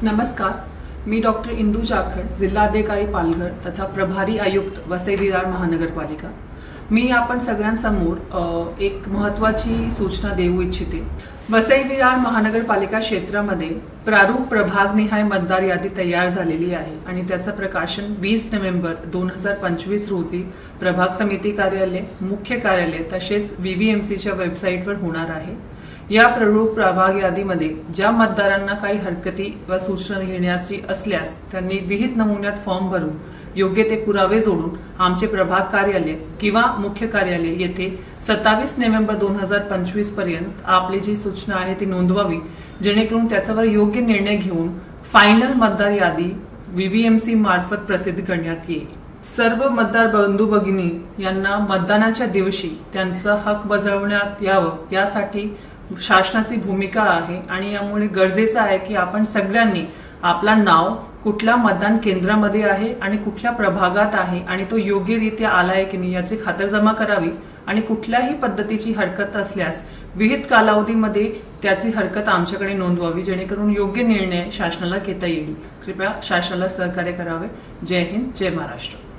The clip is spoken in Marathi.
नमस्कार, मी डॉक्टर इंदू जाखड, जिल्हाधिकारी पालघर तथा प्रभारी आयुक्त वसई विरार महानगरपालिका। मी आपण सगळ्यांसमोर एक महत्त्वाची सूचना देऊ इच्छिते। वसई विरार महानगरपालिका क्षेत्रामध्ये प्रारूप प्रभागनिहाय मतदार यादी तयार झालेली आहे आणि त्याचं प्रकाशन 20 नोव्हेंबर 2025 रोजी प्रभाग समिती कार्यालय, मुख्य कार्यालय तसेच VVMCच्या वेबसाईटवर होणार आहे। या प्रारूप प्रभाग यादीमध्ये ज्या मतदारांना काही हरकती व सूचना घेण्याची असल्यास त्यांनी विहित नमुन्यात फॉर्म भरून योग्य ते पुरावे जोडून आमचे प्रभाग कार्यालय किंवा मुख्य कार्यालय येथे 27 नोव्हेंबर 2025 पर्यंत आपली जी सूचना आहे ती नोंदवावी, जेणेकरून त्याच्यावर योग्य निर्णय घेऊन फायनल मतदार यादी VVMC मार्फत प्रसिद्ध करण्यात येईल। सर्व मतदार बंधू भगिनी यांना मतदानाच्या दिवशी त्यांचा हक बजावण्यात यावं यासाठी शासनाची भूमिका आहे आणि यामुळे गरजेचं आहे की आपण सगळ्यांनी आपला नाव कुठल्या मतदान केंद्रामध्ये आहे आणि कुठल्या प्रभागात आहे आणि तो योग्यरित्या आलाय की नाही याची खातरजमा करावी आणि कुठल्याही पद्धतीची हरकत असल्यास विहित कालावधीमध्ये त्याची हरकत आमच्याकडे नोंदवावी, जेणेकरून योग्य निर्णय शासनाला घेता येईल। कृपया शासनाला सहकार्य करावे। जय हिंद, जय महाराष्ट्र।